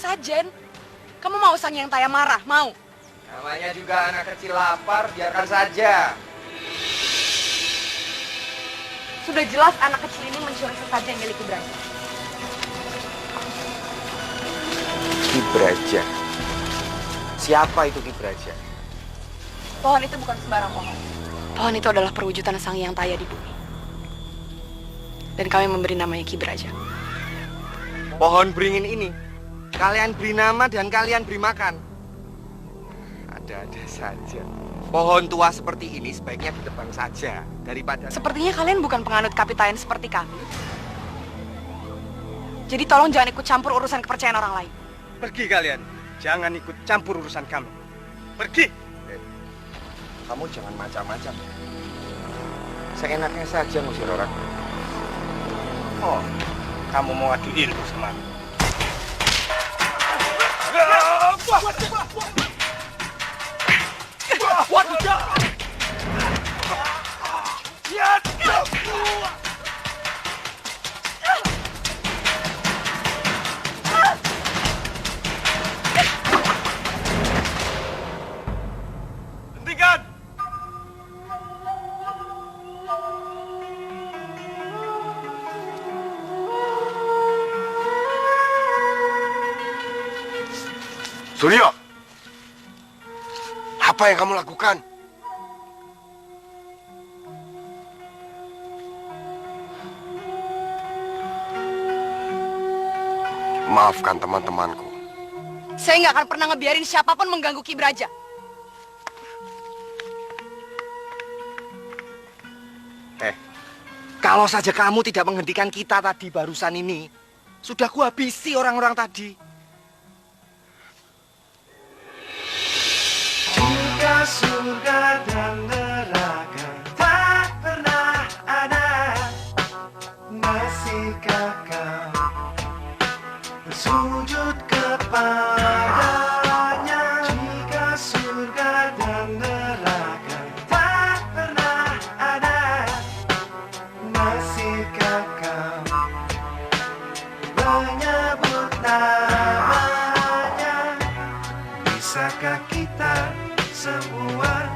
sesajen. Kamu mau Sang Hyang Taya marah? Mau? Namanya juga anak kecil lapar, biarkan saja. Sudah jelas anak kecil ini mencuri sesajen milik Ki Braja. Ki Braja? Siapa itu Ki Braja? Pohon itu bukan sembarang pohon. Pohon itu adalah perwujudan Sang Hyang Taya di bumi. Dan kami memberi namanya Ki Braja. Pohon beringin ini, kalian beri nama dan kalian beri makan. Ada-ada saja. Pohon tua seperti ini sebaiknya ditebang saja daripada... Sepertinya kalian bukan penganut kapitayan seperti kami. Jadi tolong jangan ikut campur urusan kepercayaan orang lain. Pergi kalian, jangan ikut campur urusan kami. Pergi. Kamu jangan macam-macam. Seenaknya saja ngusir orang. Oh, kamu mau adu ilmu sama aku? Hentikan! Suryo, apa yang kamu lakukan? Maafkan teman-temanku. Saya nggak akan pernah ngebiarin siapapun mengganggu Ki Braja. Kalau saja kamu tidak menghentikan kita tadi barusan ini, sudah kuhabisi orang-orang tadi. Jika surga dan neraka tak pernah ada, masihkah kau bersujud kepadanya? Jika surga dan neraka tak pernah ada, masihkah kau menyebut namanya? Bisakah kita semua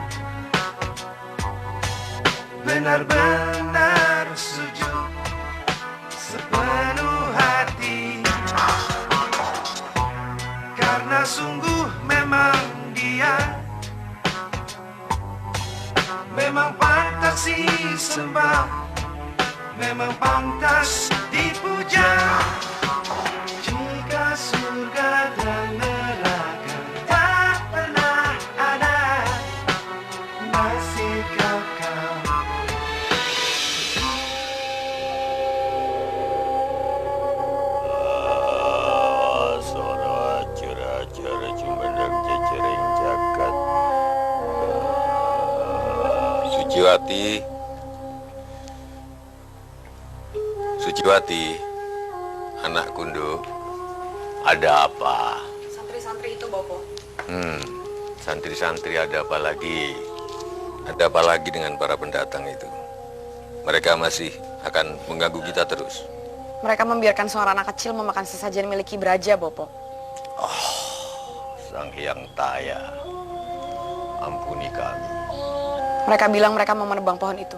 benar-benar sujud sepenuh hati? Karena sungguh memang dia memang pantas disembah, memang pantas dipuja. Jika surga dan neraka tak pernah ada, masihkah kau? Sora acara-acara cumandang jajaring jagat. Suciwati. Suciwati, anak Kundo, ada apa? Santri-santri itu, Bopo. Santri-santri ada apa lagi? Ada apa lagi dengan para pendatang itu? Mereka masih akan mengganggu kita terus. Mereka membiarkan seorang anak kecil memakan sesajen milik Ki Braja, Bopo. Sang Hyang Taya, ampuni kami. Mereka bilang mereka mau menebang pohon itu.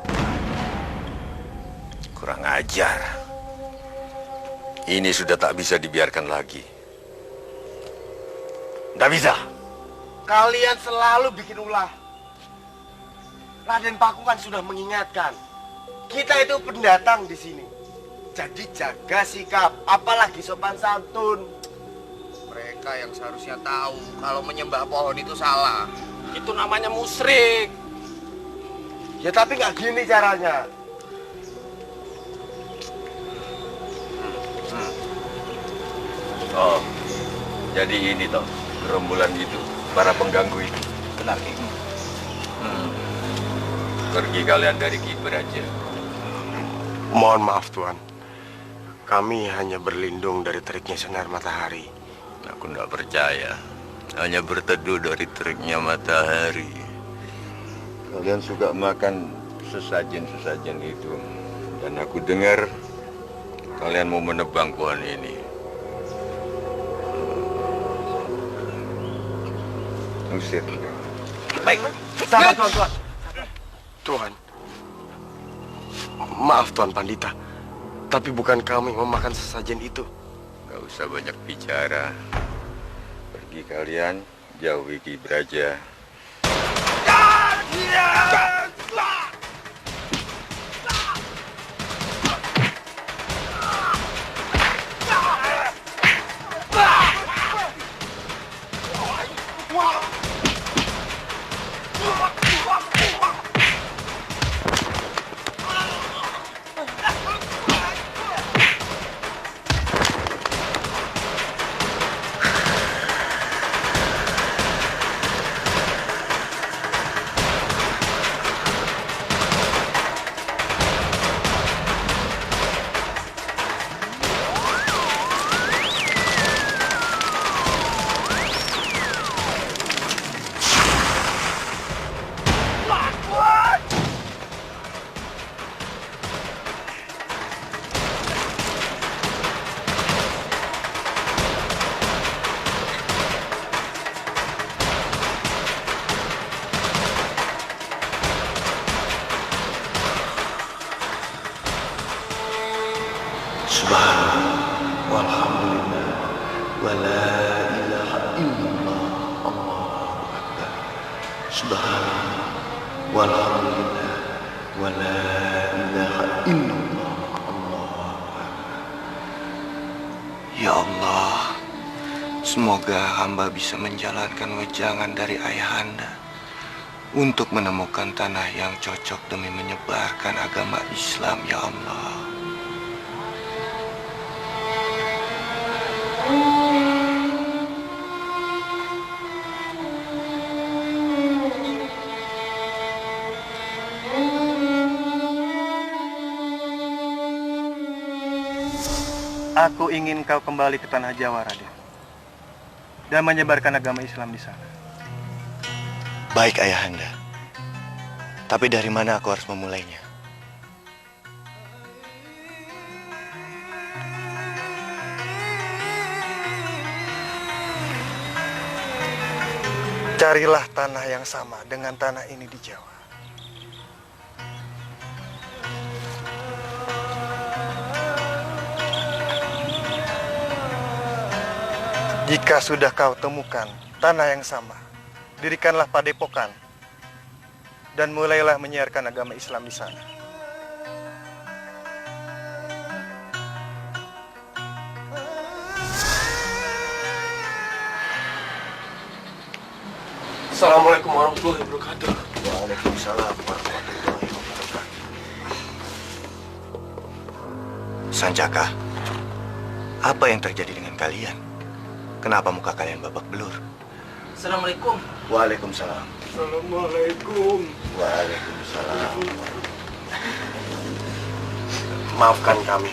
Kurang ajar. Ini sudah tak bisa dibiarkan lagi. Nggak bisa. Kalian selalu bikin ulah. Raden Paku kan sudah mengingatkan. Kita itu pendatang di sini. Jadi jaga sikap, apalagi sopan santun. Mereka yang seharusnya tahu kalau menyembah pohon itu salah. Itu namanya musyrik. Ya tapi nggak gini caranya. Oh, jadi ini toh gerombolan itu, para pengganggu itu. Benar, Ki. Pergi kalian dari Ki Braja. Mohon maaf Tuan. Kami hanya berlindung dari teriknya sinar matahari. Aku tidak percaya. Hanya berteduh dari teriknya matahari. Kalian suka makan sesajen-sesajen itu. Dan aku dengar kalian mau menebang pohon ini. Usir. Baik, sabar Tuan. Tuan, maaf Tuan Pandita, tapi bukan kami yang memakan sesajen itu. Gak usah banyak bicara. Pergi kalian, jauhi Ki Braja. Subhanallah, walhamdulillah, wa la ilaha illallah, Allahu Akbar. Subhanallah, walhamdulillah, wa la ilaha illallah, Allahu Akbar. Ya Allah, semoga hamba bisa menjalankan wejangan dari Ayahanda untuk menemukan tanah yang cocok demi menyebarkan agama Islam, ya Allah. Aku ingin kau kembali ke tanah Jawa, Raden, dan menyebarkan agama Islam di sana. Baik Ayahanda, tapi dari mana aku harus memulainya? Carilah tanah yang sama dengan tanah ini di Jawa. Jika sudah kau temukan tanah yang sama, dirikanlah padepokan dan mulailah menyiarkan agama Islam di sana. Assalamualaikum warahmatullahi wabarakatuh. Waalaikumsalam warahmatullahi wabarakatuh. Sanjaka, apa yang terjadi dengan kalian? Kenapa muka kalian babak belur? Assalamualaikum. Waalaikumsalam. Assalamualaikum. Waalaikumsalam. Maafkan kami.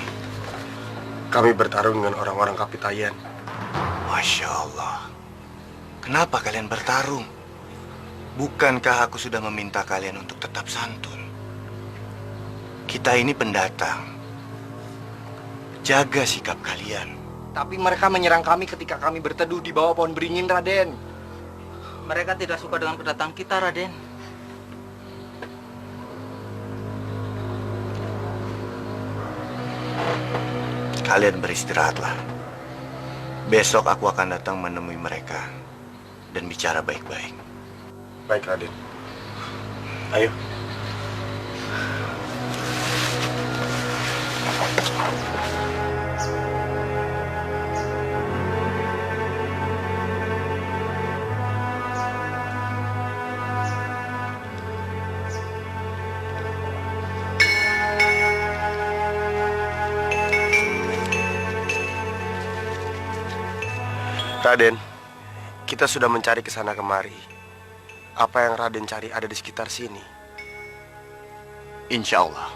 Kami bertarung dengan orang-orang Kapitayan. Masya Allah. Kenapa kalian bertarung? Bukankah aku sudah meminta kalian untuk tetap santun? Kita ini pendatang. Jaga sikap kalian. Tapi mereka menyerang kami ketika kami berteduh di bawah pohon beringin, Raden. Mereka tidak suka dengan kedatangan kita, Raden. Kalian beristirahatlah. Besok aku akan datang menemui mereka dan bicara baik-baik. Baik, Raden. Ayo. Raden, kita sudah mencari ke sana kemari. Apa yang Raden cari ada di sekitar sini. Insya Allah,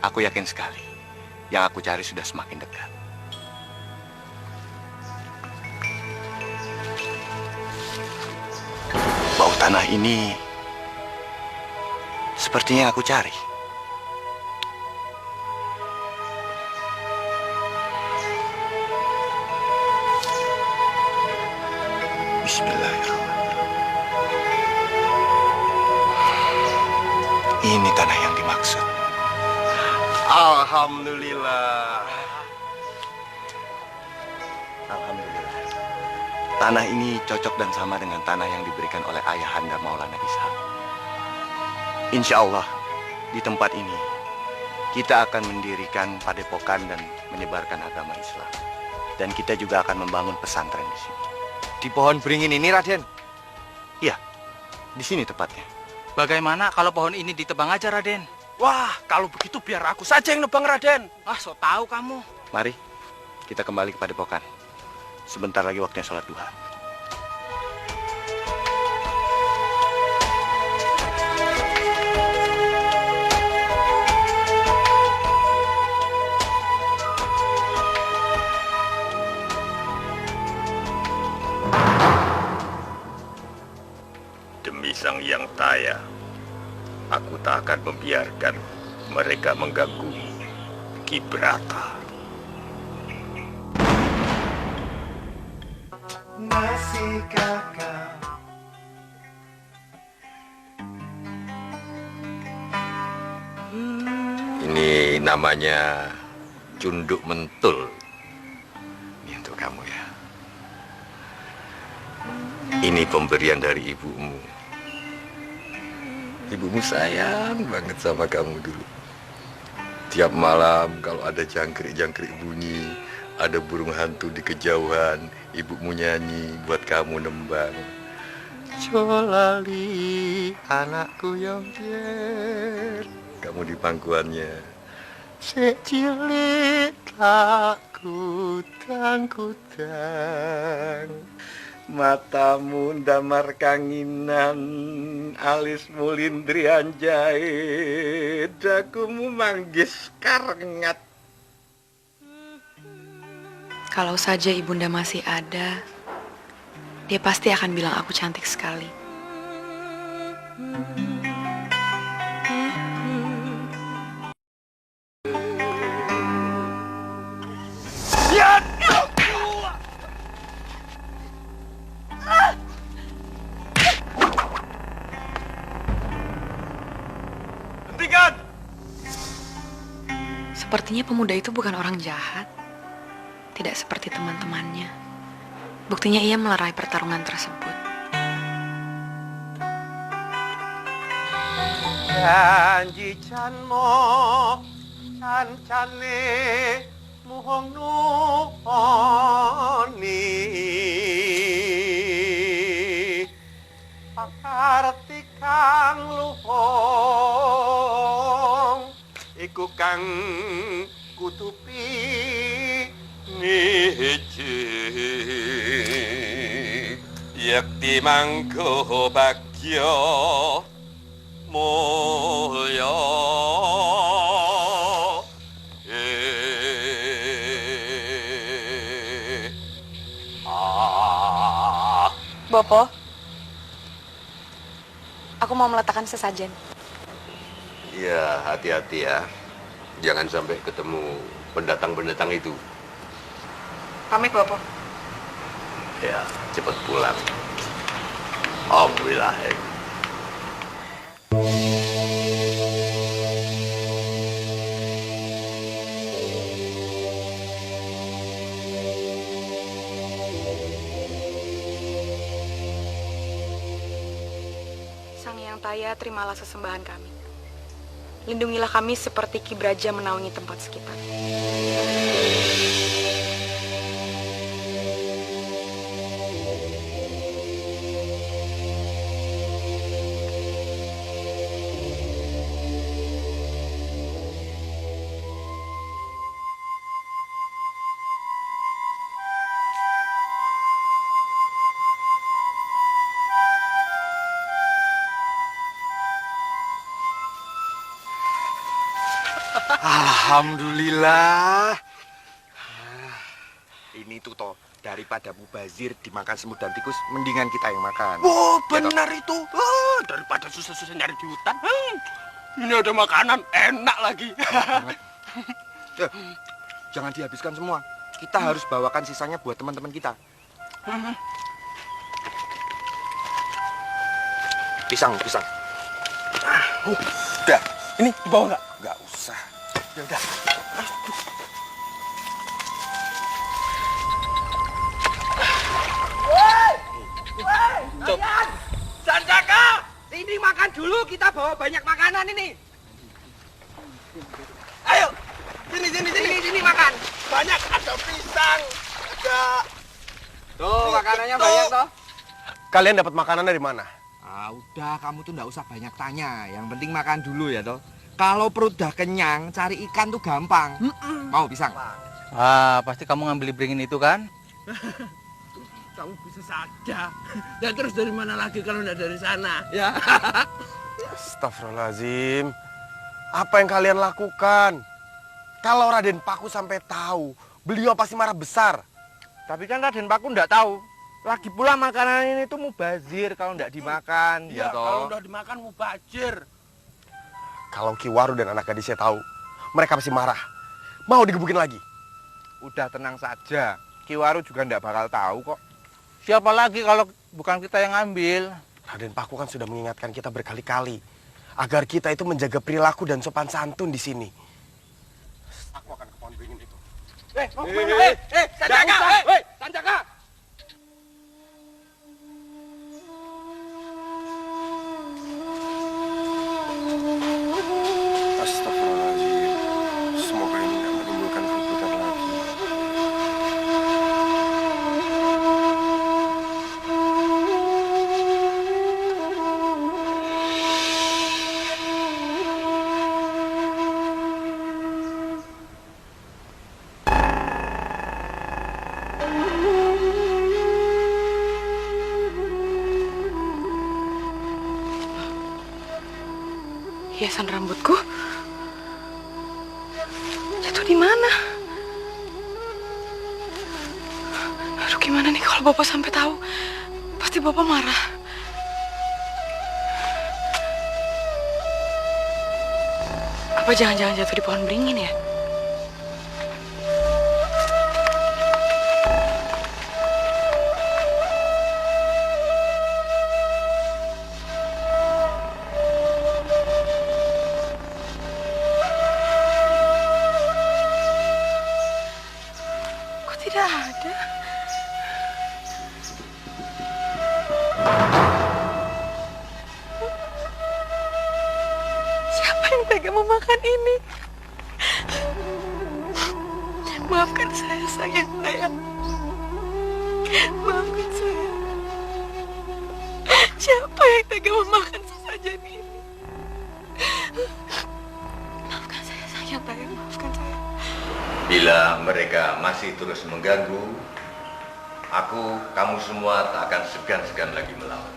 aku yakin sekali. Yang aku cari sudah semakin dekat. Bau tanah ini sepertinya aku cari. Bismillahirrahmanirrahim. Ini tanah yang dimaksud. Alhamdulillah. Alhamdulillah. Tanah ini cocok dan sama dengan tanah yang diberikan oleh Ayahanda Maulana Ishak. Insya Allah, di tempat ini kita akan mendirikan padepokan dan menyebarkan agama Islam. Dan kita juga akan membangun pesantren di sini. Di pohon beringin ini, Raden? Iya, di sini tepatnya. Bagaimana kalau pohon ini ditebang aja, Raden? Wah, kalau begitu biar aku saja yang nebang, Raden. Ah, so tahu kamu. Mari, kita kembali ke padepokan. Sebentar lagi waktunya sholat duha. Demi Sang Yang Taya, aku tak akan membiarkan mereka mengganggu Kibrata. Masihkah kau Ini namanya Cunduk Mentul. Ini untuk kamu ya. Ini pemberian dari ibumu. Ibumu sayang banget sama kamu dulu. Tiap malam kalau ada jangkrik-jangkrik bunyi, ada burung hantu di kejauhan, ibumu nyanyi buat kamu nembang. Colali anakku yang biar. Kamu di pangkuannya. Secilik tak kutang-kutang. Matamu damar kanginan, alismu lindrian jahit, dagumu manggis karengat. Kalau saja ibunda masih ada, dia pasti akan bilang aku cantik sekali. Hentikan! Sepertinya pemuda itu bukan orang jahat. Tidak seperti teman-temannya. Buktinya ia melerai pertarungan tersebut. Janji canmo can-cane muhong nuhoni pakarti kang luhong iku kang kutupi niji yakti mangko bagyo mulya Bopo, aku mau meletakkan sesajen. Ya, hati-hati ya. Jangan sampai ketemu pendatang-pendatang itu. Pamit, Bopo. Ya, cepat pulang. Alhamdulillah. Sang Yang Taya, terimalah sesembahan kami. Lindungilah kami seperti Ki Braja menaungi tempat sekitar. Alhamdulillah. Ini tuh toh, daripada mubazir dimakan semut dan tikus, mendingan kita yang makan. Oh, Ya, toh? benar itu. Oh, daripada susah-susah nyari di hutan. Ini ada makanan enak lagi. Ya, jangan dihabiskan semua. Kita harus bawakan sisanya buat teman-teman kita. Pisang, pisang. Udah, ini dibawa nggak? Nggak usah. Ya udah. Kalian! Sanjaka! Ini makan dulu, kita bawa banyak makanan ini. Ayo, sini makan. Banyak, ada pisang, ada... Tuh, makanannya banyak toh. Kalian dapat makanan dari mana? Udah, kamu tuh nggak usah banyak tanya. Yang penting makan dulu ya toh. Kalau perut udah kenyang, cari ikan tuh gampang. Mau pisang? Pasti kamu ngambil beringin itu kan? Kamu bisa saja. Dan terus dari mana lagi kalau nggak dari sana? Ya. Astagfirullahaladzim. Apa yang kalian lakukan? Kalau Raden Paku sampai tahu, beliau pasti marah besar. Tapi kan Raden Paku nggak tahu. Lagi pula makanan ini tuh mubazir kalau nggak dimakan. Ya, toh. kalau udah dimakan mubazir. Kalau Ki Waru dan anak gadisnya tahu, mereka pasti marah. Mau digebukin lagi. Udah tenang saja. Ki Waru juga nggak bakal tahu kok. Siapa lagi kalau bukan kita yang ngambil? Raden Paku kan sudah mengingatkan kita berkali-kali agar kita itu menjaga perilaku dan sopan santun di sini. Aku akan ke pohon beringin itu. Sanjaka! Sanjaka! Astagfirullahaladzim. Semoga ini tidak menimbulkan keributan lagi. Hiasan rambutku jatuh di mana? Aduh, gimana nih kalau Bapak sampai tahu? Pasti Bapak marah. Apa jangan-jangan jatuh di pohon beringin ya? Tidak ada. Siapa yang tega memakan ini? Maafkan saya, sayang saya. Maafkan saya. Siapa yang tega memakan sesajen ini? Maafkan saya, sayang saya. Maafkan saya. Bila mereka masih terus mengganggu, kamu semua tak akan segan-segan lagi melawan.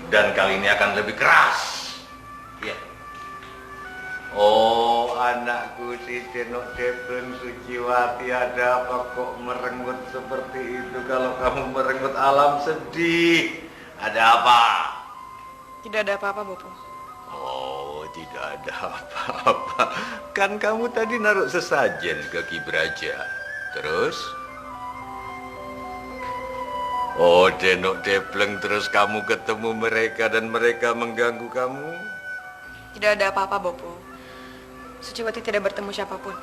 Dan kali ini akan lebih keras. Ya. Oh, anakku si Tenok Depleng Suciwati, ada apa kok merengut seperti itu? Kalau kamu merengut alam sedih. Ada apa? Tidak ada apa-apa, Bopo. Oh, tidak ada apa-apa. Kan kamu tadi naruh sesajen ke Ki Braja. Terus? Oh, Denok Depleng, terus kamu ketemu mereka dan mereka mengganggu kamu? Tidak ada apa-apa, Bopo. Suciwati tidak bertemu siapapun.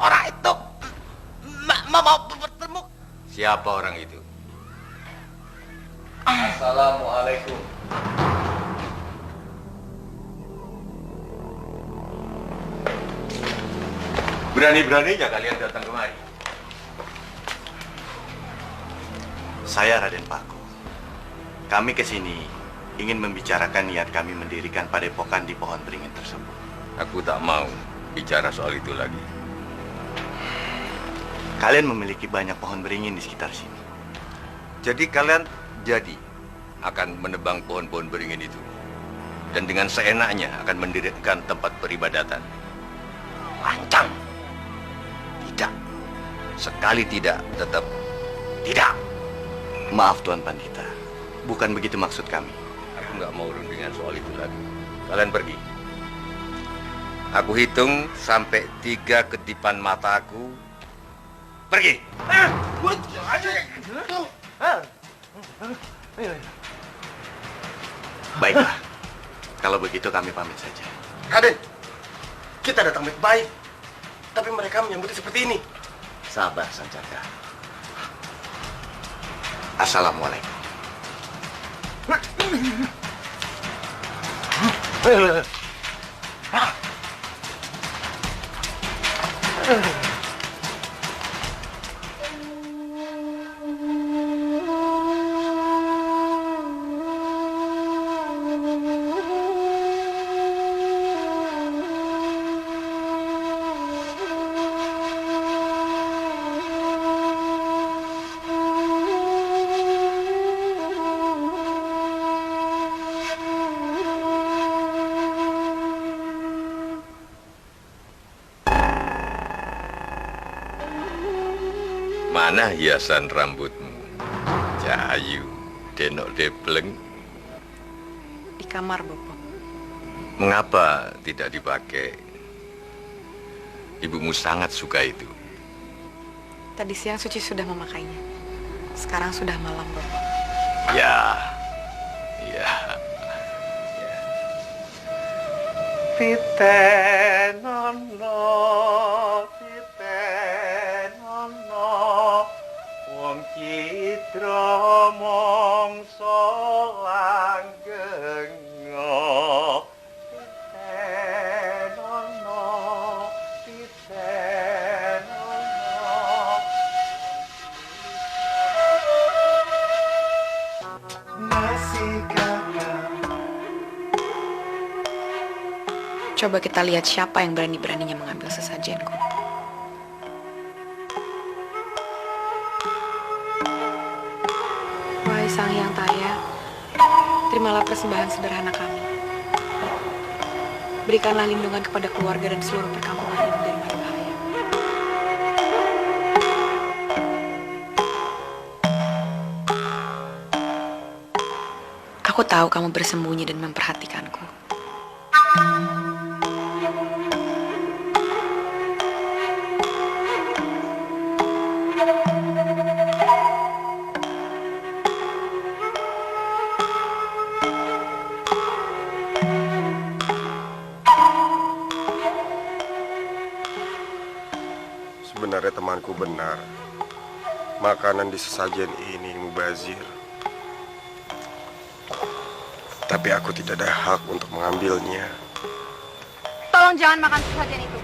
Orang itu mau bertemu. Siapa orang itu? Assalamualaikum. Berani-beraninya kalian datang kemari. Saya Raden Paku. Kami kesini ingin membicarakan niat kami mendirikan padepokan di pohon beringin tersebut. Aku tak mau bicara soal itu lagi. Kalian memiliki banyak pohon beringin di sekitar sini. Jadi kalian akan menebang pohon-pohon beringin itu. Dan dengan seenaknya akan mendirikan tempat peribadatan. Lancang. Tidak. Sekali tidak, tetap Tidak. Maaf Tuan Pandita. Bukan begitu maksud kami. aku nggak mau rundingan soal itu lagi. Kalian pergi. Aku hitung sampai 3 kedipan mataku. Pergi. Baiklah. Kalau begitu kami pamit saja. Raden, kita datang baik-baik. Tapi mereka menyambutnya seperti ini. Sabar, Sancaka. Assalamualaikum. Mana hiasan rambutmu? Cahayu, denok debleng. Di kamar, Bopo. Mengapa tidak dipakai? Ibumu sangat suka itu. Tadi siang Suci sudah memakainya. Sekarang sudah malam, Bopo. Ya. Pitenono, wong citra mangsa langgenga. Coba kita lihat siapa yang berani-beraninya mengambil sesajenku. Wahai Sang Hyang Taya, terimalah persembahan sederhana kami. Berikanlah lindungan kepada keluarga dan seluruh perkampungan ini dari mara bahaya. Aku tahu kamu bersembunyi dan memperhatikanku. Sebenarnya temanku benar. Makanan di sesajen ini mubazir. Tapi aku tidak ada hak untuk mengambilnya. Tolong jangan makan sesajen itu.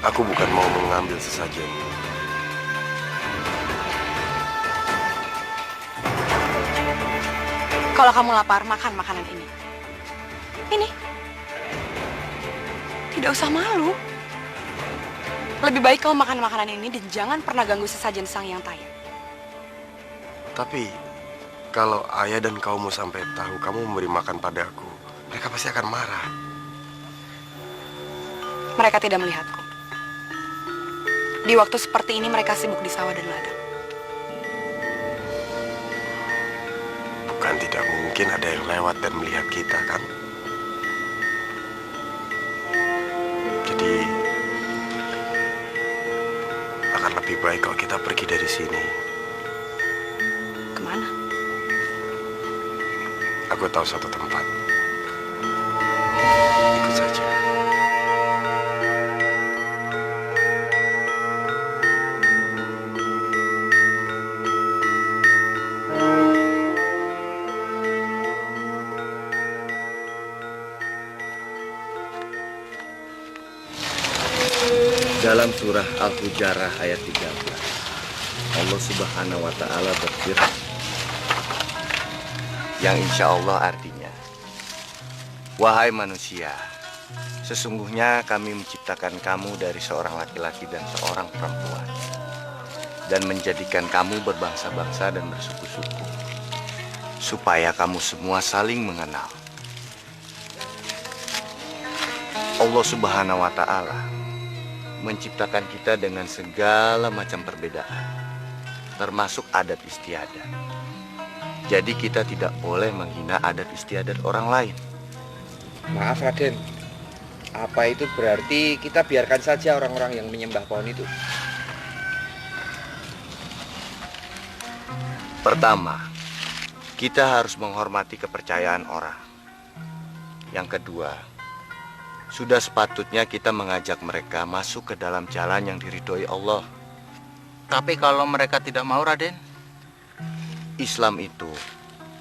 Aku bukan mau mengambil sesajen. Kalau kamu lapar, makan makanan ini. Ini. Tidak usah malu. Lebih baik kamu makan makanan ini dan jangan pernah ganggu sesajen Sang Hyang Taya. Tapi kalau ayah dan kaummu sampai tahu kamu memberi makan padaku, mereka pasti akan marah. Mereka tidak melihatku. Di waktu seperti ini mereka sibuk di sawah dan ladang. Bukan tidak mungkin ada yang lewat dan melihat kita, kan? Jadi akan lebih baik kalau kita pergi dari sini. Kemana? Aku tahu suatu tempat. Ikut saja. Dalam surah Al-Hujarah ayat 13, Allah Subhanahu wa Ta'ala berfirman, yang insya Allah artinya, wahai manusia, sesungguhnya kami menciptakan kamu dari seorang laki-laki dan seorang perempuan, dan menjadikan kamu berbangsa-bangsa dan bersuku-suku, supaya kamu semua saling mengenal. Allah Subhanahu wa Ta'ala menciptakan kita dengan segala macam perbedaan, termasuk adat istiadat. Jadi kita tidak boleh menghina adat istiadat orang lain. Maaf Raden, apa itu berarti kita biarkan saja orang-orang yang menyembah pohon itu? Pertama, kita harus menghormati kepercayaan orang. Yang kedua, sudah sepatutnya kita mengajak mereka masuk ke dalam jalan yang diridhoi Allah. Tapi kalau mereka tidak mau, Raden? Islam itu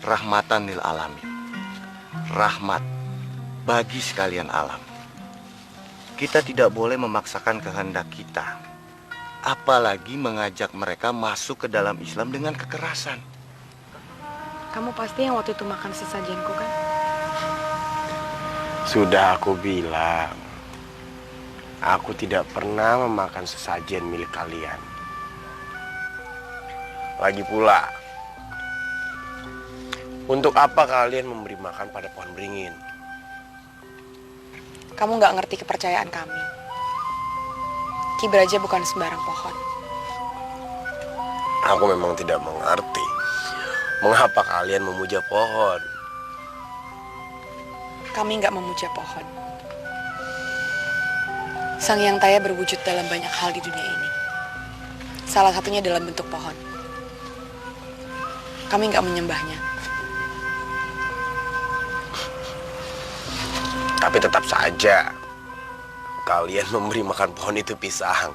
rahmatan lil alamin. Rahmat bagi sekalian alam. Kita tidak boleh memaksakan kehendak kita, apalagi mengajak mereka masuk ke dalam Islam dengan kekerasan. Kamu pasti yang waktu itu makan sesajenku kan? Sudah aku bilang, aku tidak pernah memakan sesajen milik kalian. Lagi pula, untuk apa kalian memberi makan pada pohon beringin? Kamu nggak ngerti kepercayaan kami. Ki Braja bukan sembarang pohon. Aku memang tidak mengerti mengapa kalian memuja pohon. Kami nggak memuja pohon. Sang Yang Taya berwujud dalam banyak hal di dunia ini. Salah satunya dalam bentuk pohon. Kami nggak menyembahnya. Tapi tetap saja kalian memberi makan pohon itu pisang.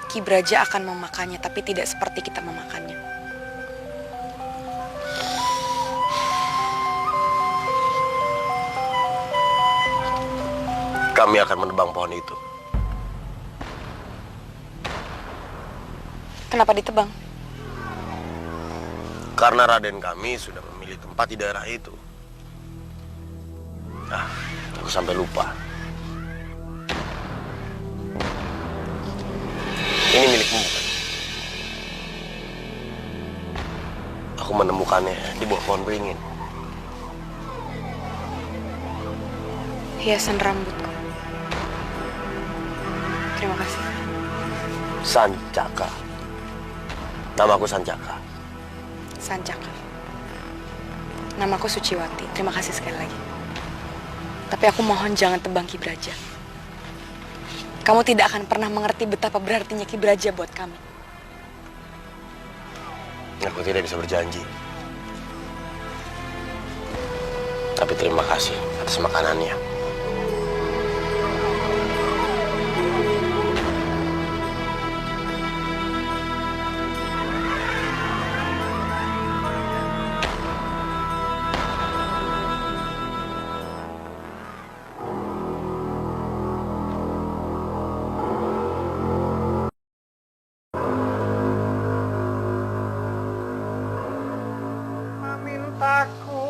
Ki Braja akan memakannya, tapi tidak seperti kita memakannya. Kami akan menebang pohon itu. Kenapa ditebang? Karena Raden kami sudah memilih tempat di daerah itu. Nah, aku sampai lupa. Ini milikmu bukan? Aku menemukannya di bawah pohon beringin. Hiasan rambutku. Terima kasih. Sancaka. Namaku Sancaka. Sancaka. Namaku Suciwati. Terima kasih sekali lagi. Tapi aku mohon jangan tebang Ki Braja. Kamu tidak akan pernah mengerti betapa berartinya Ki Braja buat kami. Aku tidak bisa berjanji. Tapi terima kasih atas makanannya. Memintaku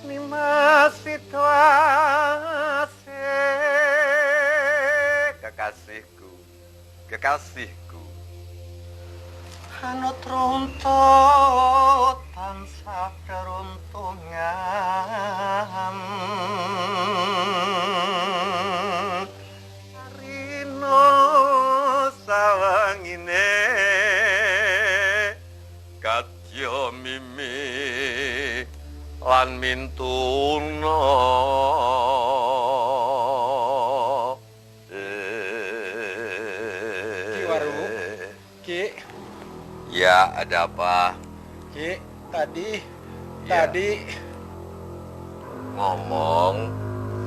ni masih Kekasihku, kekasihku. Hanut runtut tansah keruntungan Rino sawangine Katyo mimi lan mintuno. Ki Waru, Ki, Ya, ada apa? Ki, tadi Ya. tadi Ngomong,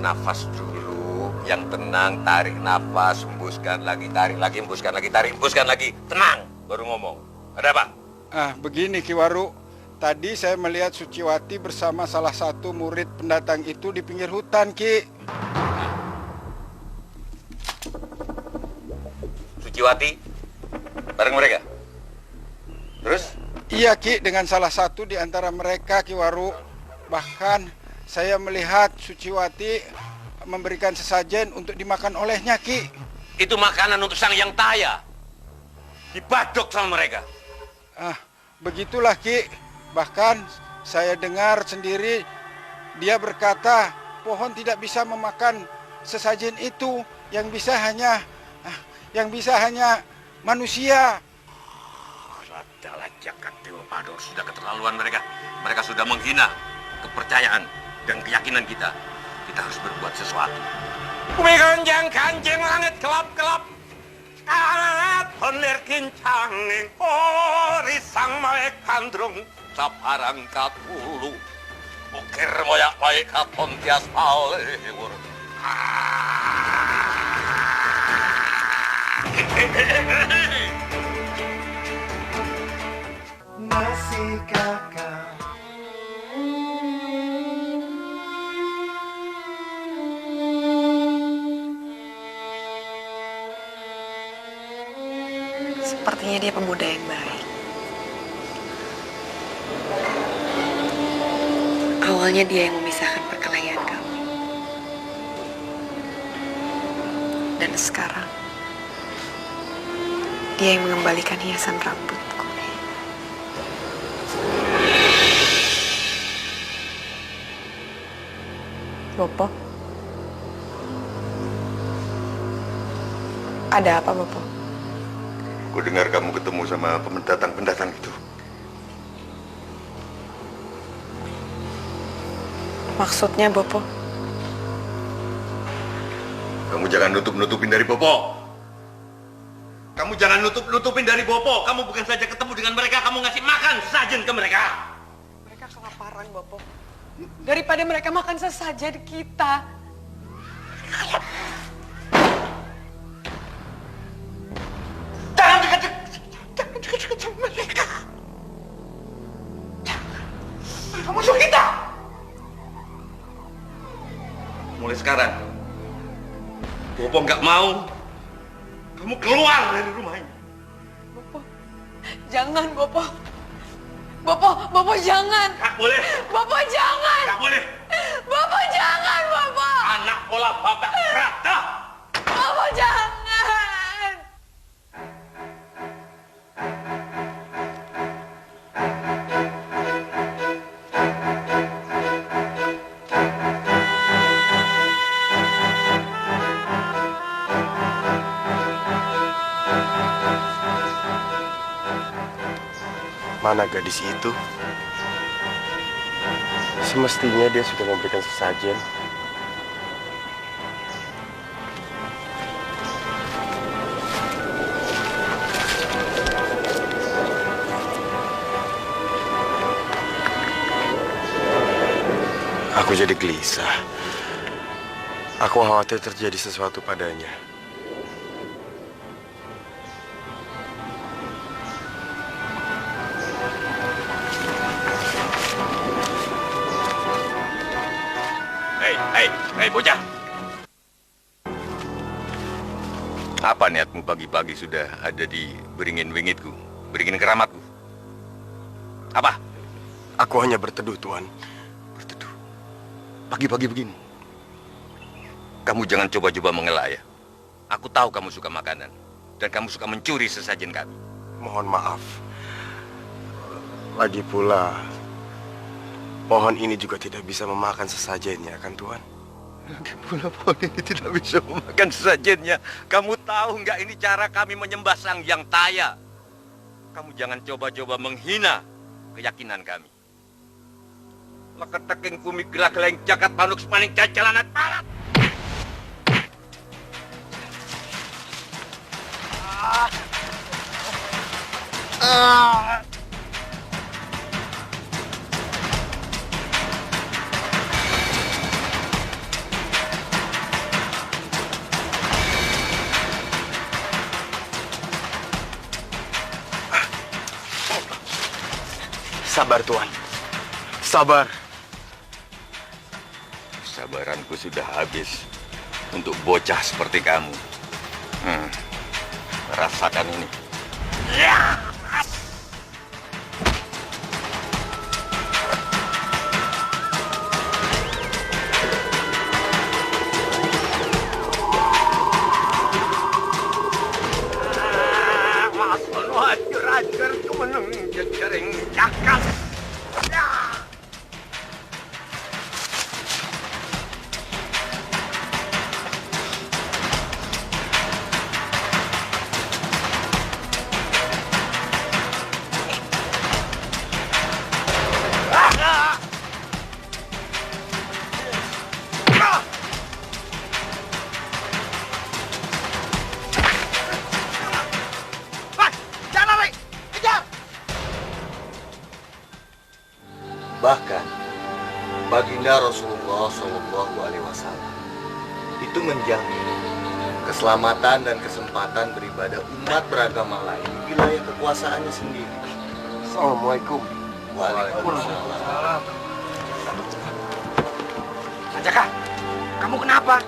nafas dulu, yang tenang, tarik nafas, hembuskan lagi, tarik lagi, hembuskan lagi, tarik, hembuskan lagi, tenang, baru ngomong. Ada apa? begini Ki Waru, tadi saya melihat Suciwati bersama salah satu murid pendatang itu di pinggir hutan, Ki. Suciwati, bareng mereka? Terus? Iya Ki, dengan salah satu di antara mereka Ki Waru. Bahkan saya melihat Suciwati memberikan sesajen untuk dimakan olehnya, Ki. Itu makanan untuk Sang Yang Taya. Dibadok sama mereka. Begitulah Ki. Bahkan saya dengar sendiri dia berkata pohon tidak bisa memakan sesajen itu, yang bisa hanya manusia. Sudahlah Jagat Dewa Badur, sudah keterlaluan mereka. Mereka sudah menghina kepercayaan dan keyakinan kita. Kita harus berbuat sesuatu. Wikanjang kanjeng langit gelap-gelap. Alat pelir kincanging porisang mae kandrung saparang katulu. Ukir moyak mae katon tias palewur. Masihkah kau Sepertinya dia pemuda yang baik. Awalnya dia yang memisahkan perkelahian kami. Dan sekarang, dia yang mengembalikan hiasan rambutku. Bopo? Ada apa, Bopo? Ku dengar kamu ketemu sama pendatang-pendatang itu. Maksudnya, Bopo? Kamu jangan nutup-nutupin dari Bopo. Kamu jangan nutup-nutupin dari Bopo. Kamu bukan saja ketemu dengan mereka, kamu ngasih makan sesajen ke mereka. Mereka kelaparan, Bopo. Daripada mereka makan sesajen kita. Jangan dekat-dekat sama mereka. Mereka musuh kita. Mulai sekarang, Bopo nggak mau kamu keluar dari rumah ini. Bopo, jangan, Bopo. Bopo jangan. Nggak boleh. Bopo jangan. Nggak boleh. Bopo jangan, Bopo. Anak pola bapak rata. Bopo jangan. Mana gadis itu? Semestinya dia sudah memberikan sesajen. Aku jadi gelisah. Aku khawatir terjadi sesuatu padanya. Hei bocah. Apa niatmu pagi-pagi sudah ada di beringin wingitku, beringin keramatku? Apa? Aku hanya berteduh, Tuan. Berteduh. Pagi-pagi begini. Kamu jangan coba-coba mengelak ya. Aku tahu kamu suka makanan dan kamu suka mencuri sesajen kami. Mohon maaf. Lagi pula, pohon ini juga tidak bisa memakan sesajennya, kan Tuan? Lagi pula pohon ini tidak bisa memakan sesajennya. Kamu tahu nggak ini cara kami menyembah Sang Yang Taya? Kamu jangan coba-coba menghina keyakinan kami. Leketeking bumi gelak-geleng jagat manuk semaning cacalanat palat. Sabar, Tuan. Sabar. Sabaranku sudah habis untuk bocah seperti kamu. Rasakan ini. Bahkan baginda Rasulullah Shallallahu Alaihi Wasallam itu menjamin keselamatan dan kesempatan beribadah umat beragama lain di wilayah kekuasaannya sendiri. Assalamualaikum. Waalaikumsalam. Sanjaka, kamu kenapa?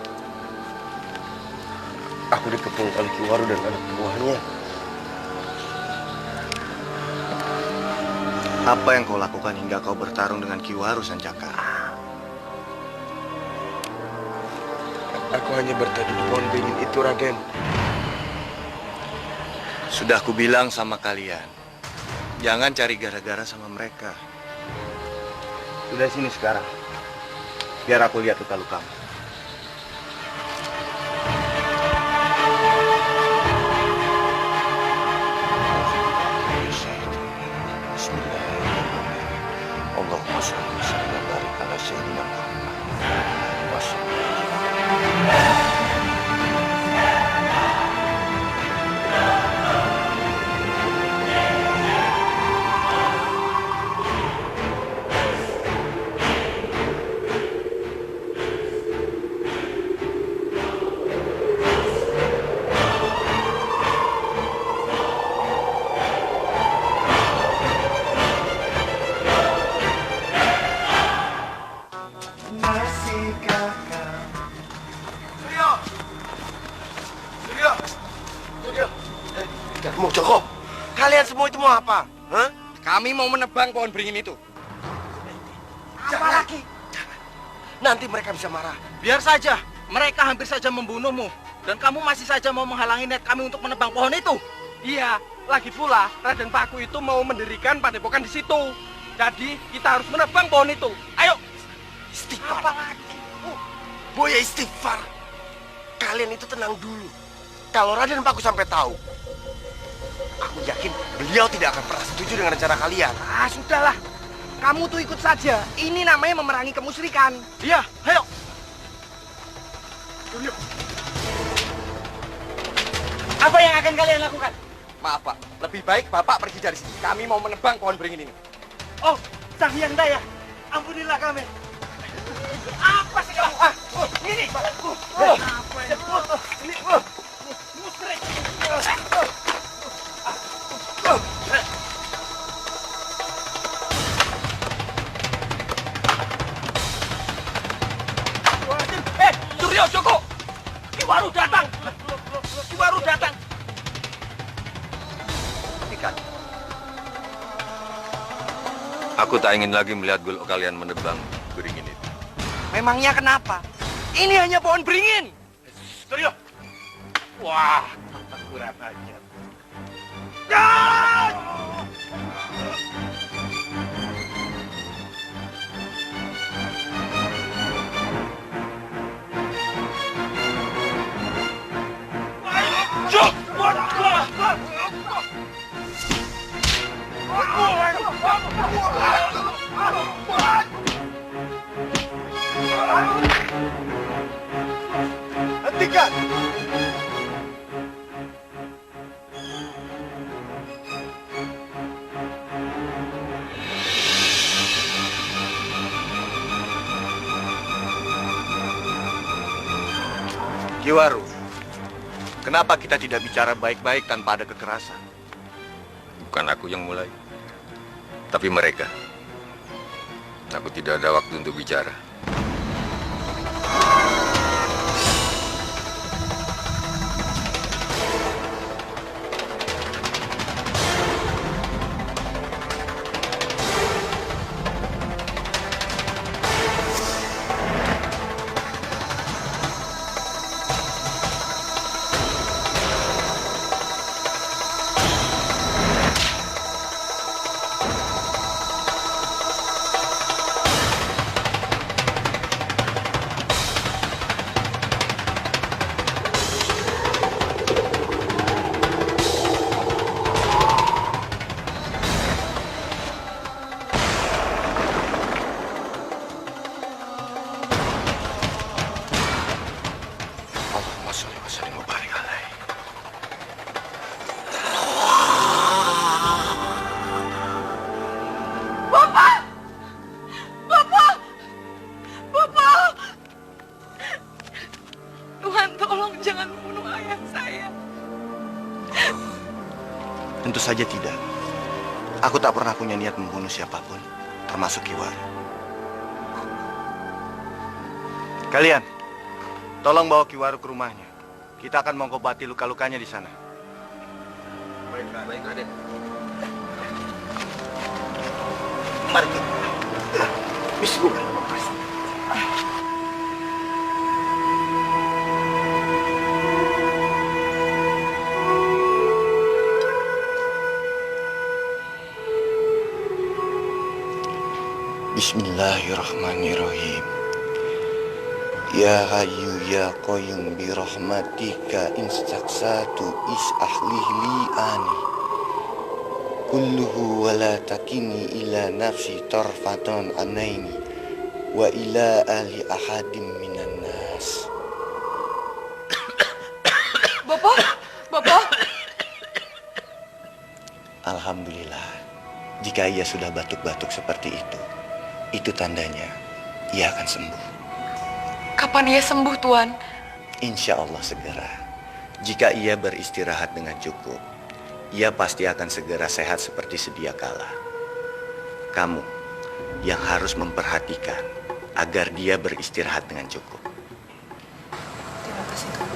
Aku dikepung oleh Ki Waru dan anak buahnya. Apa yang kau lakukan hingga kau bertarung dengan Ki Waru, Sanjaka? Aku hanya berteduh di pohon beringin itu, Raden. Sudah aku bilang sama kalian, jangan cari gara-gara sama mereka. Sudah sini sekarang, biar aku lihat luka-lukamu. Bismillahirrahmanirrahim. Allahumma sholli wa sallim wa barik ala sayyidina Muhammad. Mau Joko, kalian semua itu mau apa? Hah? Kami mau menebang pohon beringin itu. Apa lagi? Jangan. Nanti mereka bisa marah. Biar saja, mereka hampir saja membunuhmu. Dan kamu masih saja mau menghalangi niat kami untuk menebang pohon itu. Iya, lagi pula Raden Paku itu mau mendirikan padepokan di situ. Jadi kita harus menebang pohon itu. Ayo. Istighfar. Apa lagi? Boya istighfar. Kalian itu tenang dulu. Kalau Raden Paku sampai tahu, aku yakin beliau tidak akan pernah setuju dengan rencana kalian. Ah, sudahlah. Kamu tuh ikut saja. Ini namanya memerangi kemusyrikan. Iya, ayo. Apa yang akan kalian lakukan? Maaf, Pak. Lebih baik Bapak pergi dari sini. Kami mau menebang pohon beringin ini. Oh, Sang Hyang Daya, ampunilah kami. Apa sih kamu? Ini. Apa ini? Musyrik. Suryo, Joko! Ki Waru datang! Ki Waru datang! Ikan. Aku tak ingin lagi melihat golok kalian menebang beringin itu. Memangnya kenapa? Ini hanya pohon beringin. Suryo. Wah, kurang ajar. Hentikan! Ki Waru, kenapa kita tidak bicara baik-baik tanpa ada kekerasan? Bukan aku yang mulai, tapi mereka. Aku tidak ada waktu untuk bicara. saja tidak. Aku tak pernah punya niat membunuh siapapun, termasuk Kiwaru. Kalian, tolong bawa Kiwaru ke rumahnya. Kita akan mengobati luka-lukanya di sana. Baik, Raden. Mari kita. Bismillah. Bismillahirrahmanirrahim. Ya Hayyu ya Qayyum bi rahmatika instaqsatu ahlih li ani. Kulluhu wa la takini ila nafsi tarfatan anaini wa ila ali ahadim minan nas. Bapak. Alhamdulillah. Jika ia sudah batuk-batuk seperti itu tandanya ia akan sembuh. Kapan ia sembuh, Tuan? Insya Allah segera. Jika ia beristirahat dengan cukup, ia pasti akan segera sehat seperti sedia kala. Kamu yang harus memperhatikan agar dia beristirahat dengan cukup. Terima kasih, Tuan.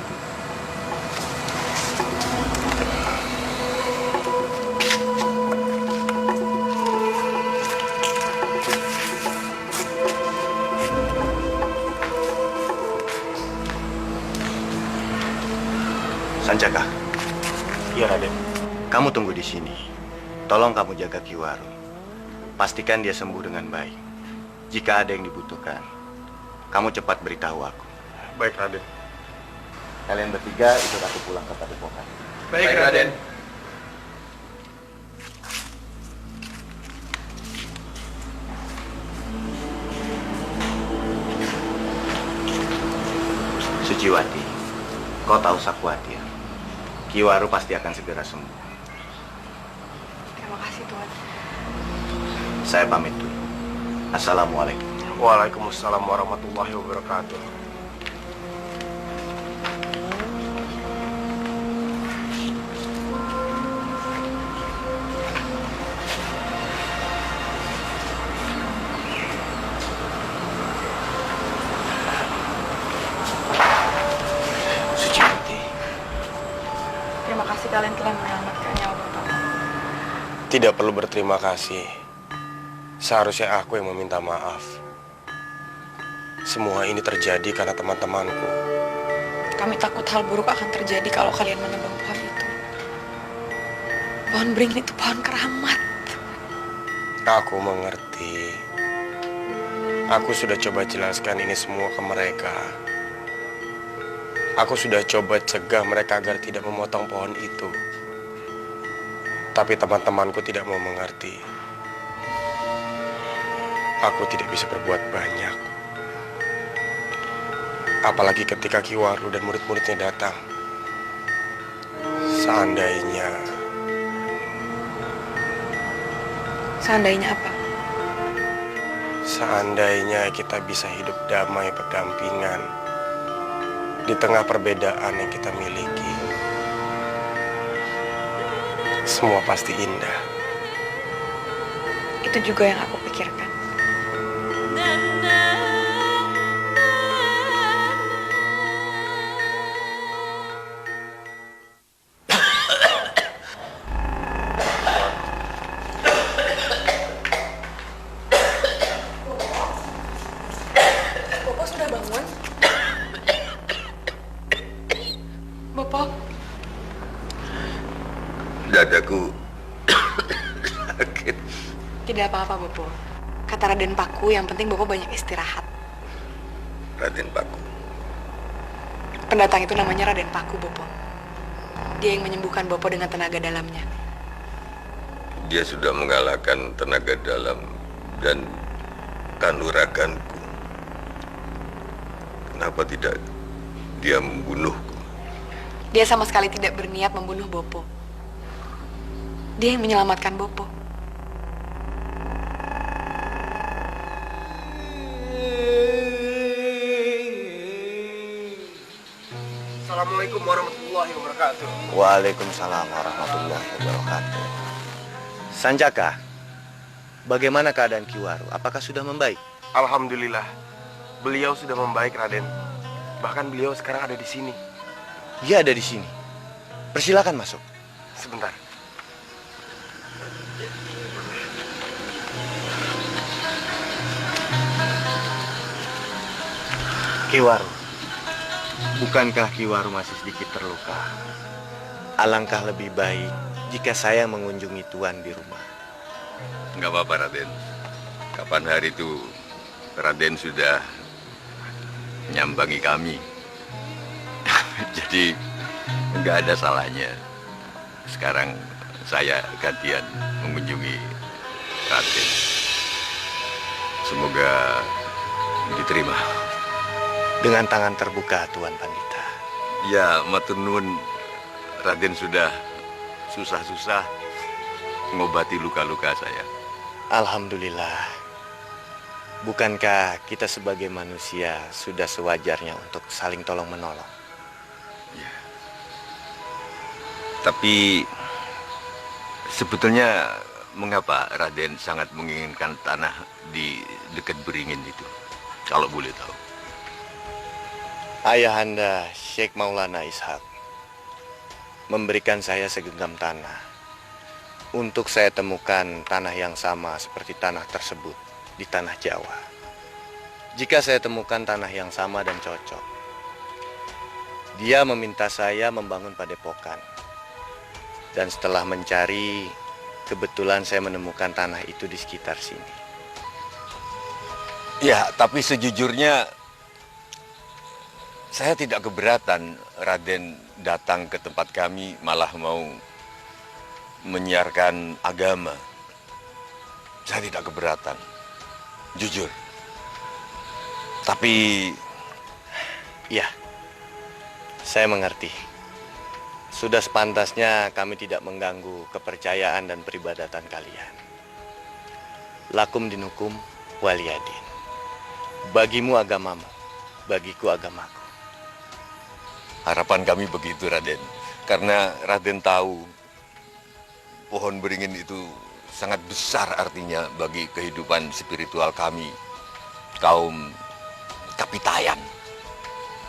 Sancaka. Iya, Raden. Kamu tunggu di sini. Tolong kamu jaga Kiwaru. Pastikan dia sembuh dengan baik. Jika ada yang dibutuhkan, kamu cepat beritahu aku. Baik, Raden. Kalian bertiga ikut aku pulang ke Padepokan. Baik, Raden. Suciwati, kau tak usah khawatir. Kiwaru pasti akan segera sembuh. Terima kasih, Tuan. Saya pamit dulu. Assalamualaikum. Waalaikumsalam warahmatullahi wabarakatuh. Suciwati. Terima kasih kalian telah menyelamatkan nyawa Bapak. Tidak perlu berterima kasih. Seharusnya aku yang meminta maaf. Semua ini terjadi karena teman-temanku. Kami takut hal buruk akan terjadi kalau kalian menebang pohon itu. Pohon beringin itu pohon keramat. Aku mengerti. Aku sudah coba jelaskan ini semua ke mereka. Aku sudah coba cegah mereka agar tidak memotong pohon itu. Tapi teman-temanku tidak mau mengerti. Aku tidak bisa berbuat banyak. Apalagi ketika Kiwaru dan murid-muridnya datang. Seandainya apa? Seandainya kita bisa hidup damai berdampingan di tengah perbedaan yang kita miliki. Semua pasti indah. Itu juga yang aku pikirkan. Bapak sudah bangun? Bapak? Dadaku sakit. Tidak apa-apa, Bopo. Kata Raden Paku, yang penting Bopo banyak istirahat. Raden Paku. Pendatang itu namanya Raden Paku, Bopo. Dia yang menyembuhkan Bopo dengan tenaga dalamnya. Dia sudah mengalahkan tenaga dalam dan kanuraganku. Kenapa tidak dia membunuhku? Dia sama sekali tidak berniat membunuh Bopo. Dia yang menyelamatkan Bopo. Assalamualaikum warahmatullahi warahmatullahi wabarakatuh. Waalaikumsalam warahmatullahi wabarakatuh. Sanjaka, bagaimana keadaan Kiwaru? Apakah sudah membaik? Alhamdulillah, beliau sudah membaik, Raden. Bahkan beliau sekarang ada di sini. Dia ada di sini. Persilakan masuk. Sebentar. Kiwaru, bukankah Kiwaru masih sedikit terluka? Alangkah lebih baik jika saya mengunjungi Tuan di rumah. Nggak apa-apa, Raden. Kapan hari itu Raden sudah nyambangi kami. Jadi nggak ada salahnya. Sekarang saya gantian mengunjungi Raden. Semoga diterima. Dengan tangan terbuka, Tuan Pandita. Ya, matur nuwun. Raden sudah susah-susah mengobati luka-luka saya. Alhamdulillah. Bukankah kita sebagai manusia sudah sewajarnya untuk saling tolong-menolong? Ya. Tapi sebetulnya mengapa Raden sangat menginginkan tanah di dekat Beringin itu? Kalau boleh tahu. Ayahanda Syekh Maulana Ishak memberikan saya segenggam tanah untuk saya temukan tanah yang sama seperti tanah tersebut di tanah Jawa. Jika saya temukan tanah yang sama dan cocok, dia meminta saya membangun padepokan. Dan setelah mencari, kebetulan saya menemukan tanah itu di sekitar sini. Ya, tapi sejujurnya saya tidak keberatan Raden datang ke tempat kami malah mau menyiarkan agama. Saya tidak keberatan, jujur. Tapi ya, saya mengerti. Sudah sepantasnya kami tidak mengganggu kepercayaan dan peribadatan kalian. Lakum dinukum waliyadin. Bagimu agamamu, bagiku agamaku. harapan kami begitu, Raden. Karena Raden tahu pohon beringin itu sangat besar artinya bagi kehidupan spiritual kami, kaum Kapitayan.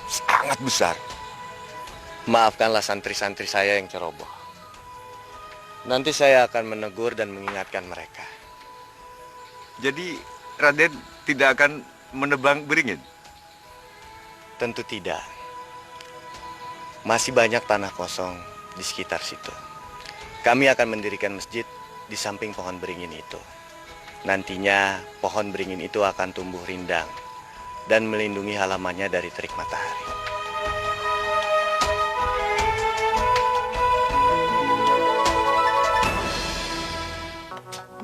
Sangat besar. Maafkanlah santri-santri saya yang ceroboh. Nanti saya akan menegur dan mengingatkan mereka. Jadi Raden tidak akan menebang beringin? Tentu tidak. Masih banyak tanah kosong di sekitar situ. Kami akan mendirikan masjid di samping pohon beringin itu. Nantinya pohon beringin itu akan tumbuh rindang dan melindungi halamannya dari terik matahari.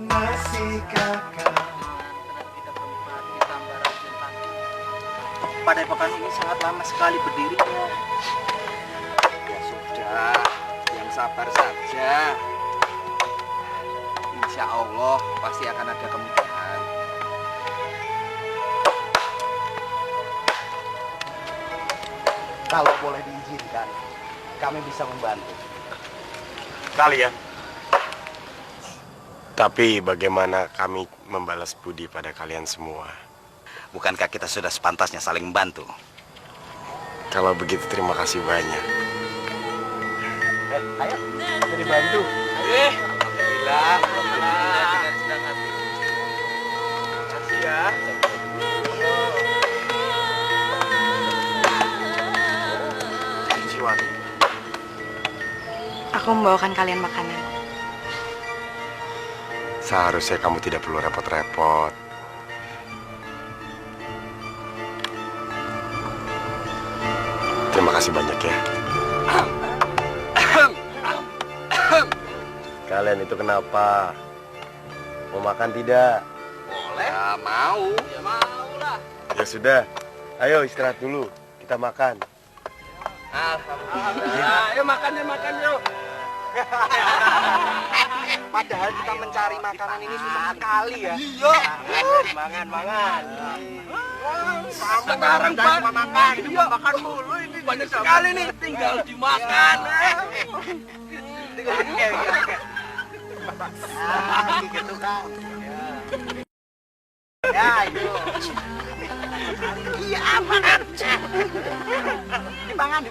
Masihkah Padepokan ini sangat lama sekali berdirinya. Ya sudah, yang sabar saja. Insya Allah pasti akan ada kemudahan. Kalau boleh diizinkan, kami bisa membantu. Kalian. Tapi bagaimana kami membalas budi pada kalian semua? Bukankah kita sudah sepantasnya saling membantu? Kalau begitu terima kasih banyak. Ayo, jadi bantu. Alhamdulillah. Terima kasih ya. Ciwati. Aku membawakan kalian makanan. Seharusnya kamu tidak perlu repot-repot. Terima kasih banyak ya. Kalian itu kenapa? Mau makan tidak? Boleh. Ya, mau. Ya mau lah. Ya sudah. Ayo istirahat dulu. Kita makan. Alhamdulillah. Ayo makan yuk. Padahal kita mencari makanan ini susah sekali ya. Iya. Mangan. Sekarang cuma makan. Iya, makan mulu ini. Banyak sekali nih. Tinggal dimakan. Gitu kan. Ya, itu. Iya, makan. Dibangan.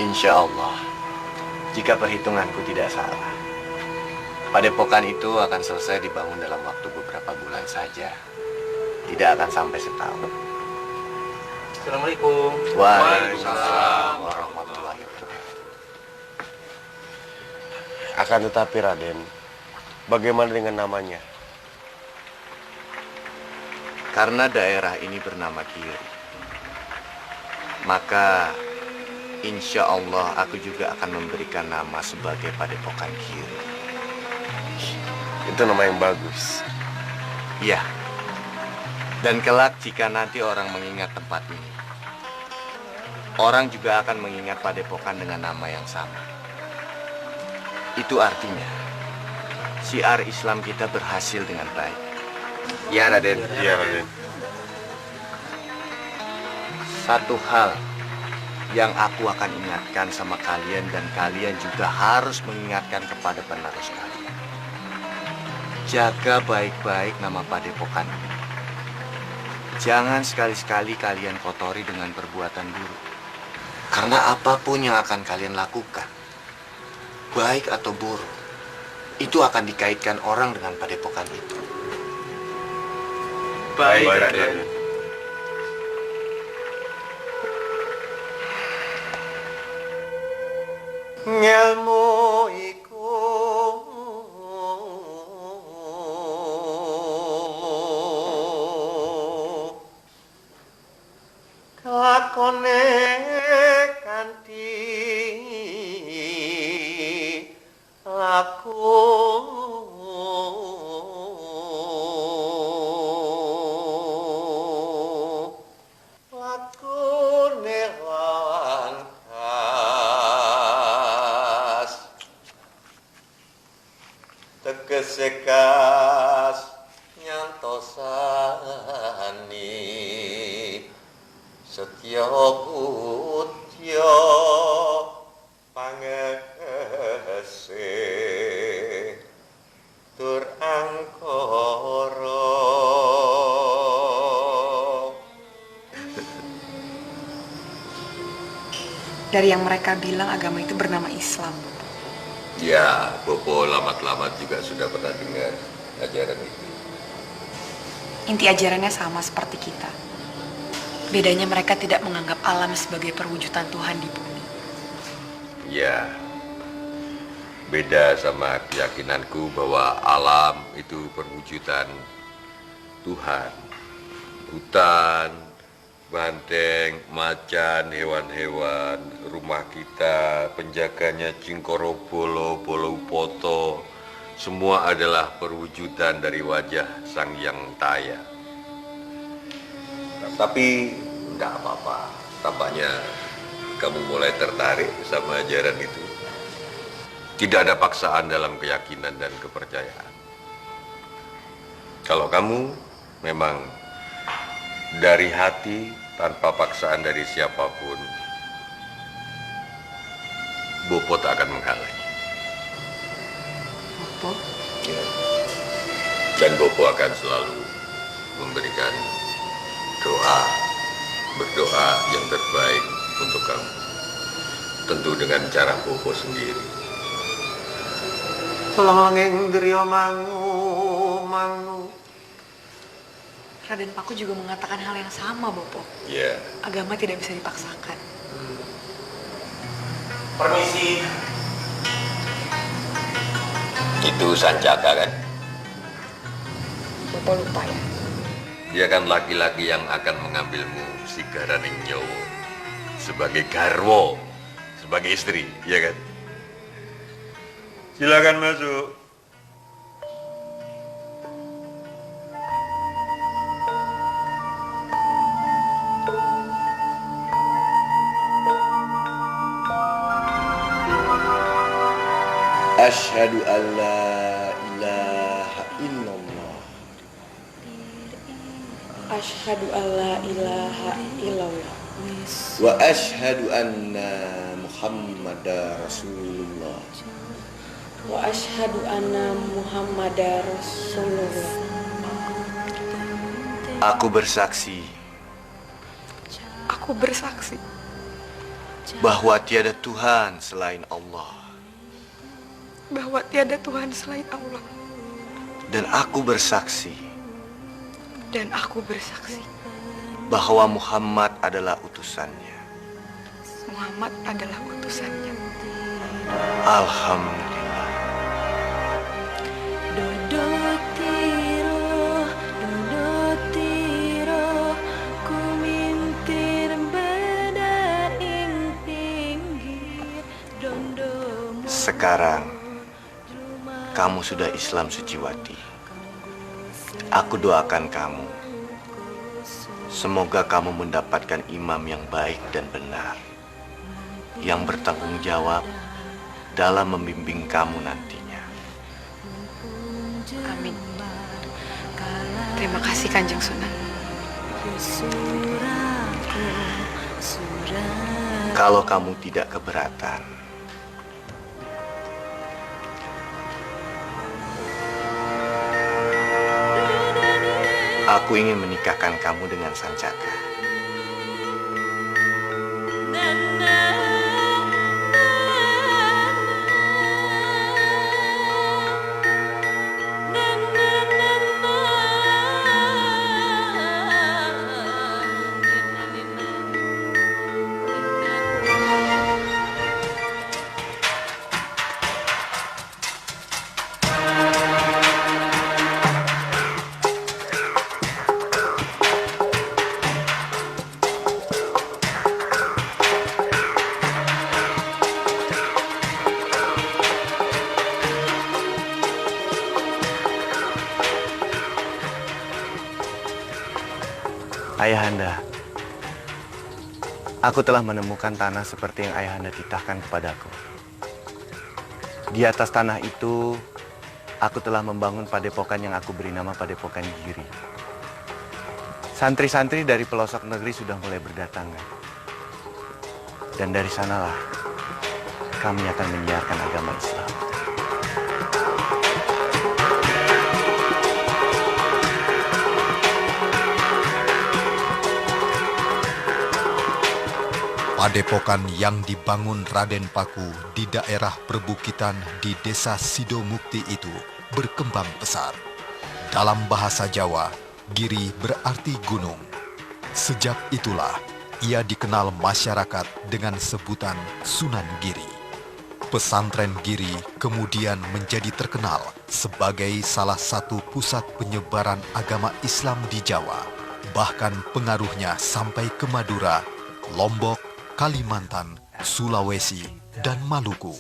Insya Allah, jika perhitunganku tidak salah, padepokan itu akan selesai dibangun dalam waktu beberapa bulan saja. Tidak akan sampai setahun. Assalamualaikum. Waalaikumsalam warahmatullahi wabarakatuh. Akan tetapi Raden, bagaimana dengan namanya? Karena daerah ini bernama Kiri, maka insya Allah aku juga akan memberikan nama sebagai Padepokan Kiri. Itu nama yang bagus. Ya. Dan kelak jika nanti orang mengingat tempat ini, orang juga akan mengingat Padepokan dengan nama yang sama. Itu artinya syiar Islam kita berhasil dengan baik. Ya, Raden. Iya, Raden. Satu hal yang aku akan ingatkan sama kalian dan kalian juga harus mengingatkan kepada penerus kalian. Jaga baik-baik nama Padepokan ini. Jangan sekali-sekali kalian kotori dengan perbuatan buruk. Karena apapun yang akan kalian lakukan, baik atau buruk, itu akan dikaitkan orang dengan Padepokan itu. Baik, Raden. Ngelmu iku kelakone kanthi aku lakone langkas tegese kas nyantosani setya kutya pangese tur angkara. Dari yang mereka bilang agama itu bernama Islam. Ya, Bopo lama-lama juga sudah pernah dengar ajaran itu. Inti ajarannya sama seperti kita. Bedanya mereka tidak menganggap alam sebagai perwujudan Tuhan di bumi. Ya, beda sama keyakinanku bahwa alam itu perwujudan Tuhan. Hutan, banteng, macan, hewan-hewan, rumah kita, penjaganya Cingkoro Bolo, Bolo Upoto, semua adalah perwujudan dari wajah Sang Hyang Taya. Tapi enggak apa-apa, tampaknya kamu mulai tertarik sama ajaran itu. Tidak ada paksaan dalam keyakinan dan kepercayaan. Kalau kamu memang dari hati tanpa paksaan dari siapapun, Bopo tak akan menghalangi. Bopo? Ya. Dan Bopo akan selalu memberikan berdoa yang terbaik untuk kamu. Tentu dengan cara Bopo sendiri. Langing driya mangu. Raden Paku juga mengatakan hal yang sama, Bopo. Ya. Agama tidak bisa dipaksakan. Permisi. Itu Sancaka kan? Bopo lupa ya? Dia kan laki-laki yang akan mengambilmu si Garaning Nyowo sebagai garwo, sebagai istri, ya kan? Silakan masuk. Asyhadu an la ilaha illallah. Asyhadu an la ilaha illallah. Wa asyhadu anna Muhammadar Rasulullah. Wa asyhadu anna Muhammadar Rasulullah. Aku bersaksi Aku bersaksi bahwa tiada Tuhan selain Allah. bahwa tiada Tuhan selain Allah. Dan aku bersaksi bahwa Muhammad adalah utusannya. Muhammad adalah utusannya. Alhamdulillah. Sekarang kamu sudah Islam, Suciwati. Aku doakan kamu. Semoga kamu mendapatkan imam yang baik dan benar, yang bertanggung jawab dalam membimbing kamu nantinya. Amin. Terima kasih Kanjeng Sunan. Kalau kamu tidak keberatan, aku ingin menikahkan kamu dengan Sancaka. Ayahanda, aku telah menemukan tanah seperti yang Ayahanda titahkan kepadaku. Di atas tanah itu, aku telah membangun padepokan yang aku beri nama Padepokan Giri. Santri-santri dari pelosok negeri sudah mulai berdatangan. Dan dari sanalah, kami akan menyiarkan agama Islam. Padepokan yang dibangun Raden Paku di daerah perbukitan di desa Sidomukti itu berkembang pesat. Dalam bahasa Jawa, Giri berarti gunung. Sejak itulah ia dikenal masyarakat dengan sebutan Sunan Giri. Pesantren Giri kemudian menjadi terkenal sebagai salah satu pusat penyebaran agama Islam di Jawa. Bahkan pengaruhnya sampai ke Madura, Lombok, Kalimantan, Sulawesi, dan Maluku.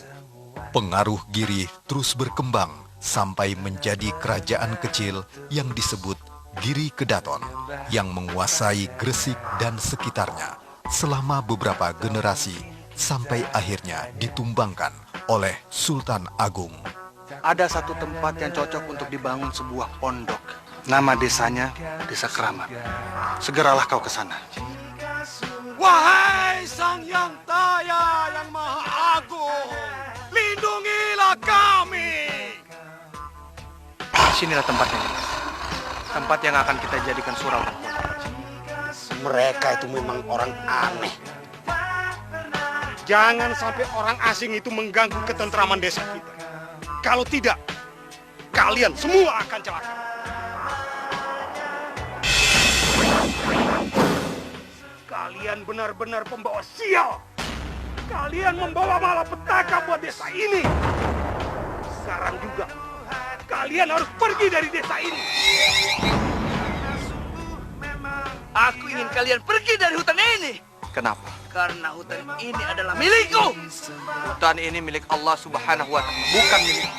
Pengaruh Giri terus berkembang sampai menjadi kerajaan kecil yang disebut Giri Kedaton yang menguasai Gresik dan sekitarnya selama beberapa generasi sampai akhirnya ditumbangkan oleh Sultan Agung. Ada satu tempat yang cocok untuk dibangun sebuah pondok. Nama desanya Desa Keramat. Segeralah kau ke sana. Wahai Sang Yang Taya yang Maha Agung, lindungilah kami. Sinilah tempatnya, Nimas. Tempat yang akan kita jadikan surau dan pondok. Mereka itu memang orang aneh. Jangan sampai orang asing itu mengganggu ketentraman desa kita. Kalau tidak, kalian semua akan celaka. Kalian benar-benar pembawa sial. Kalian membawa malapetaka buat desa ini. Sekarang juga, kalian harus pergi dari desa ini. Aku ingin kalian pergi dari hutan ini. Kenapa? Karena hutan ini adalah milikku. Hutan ini milik Allah Subhanahu wa Ta'ala, bukan milik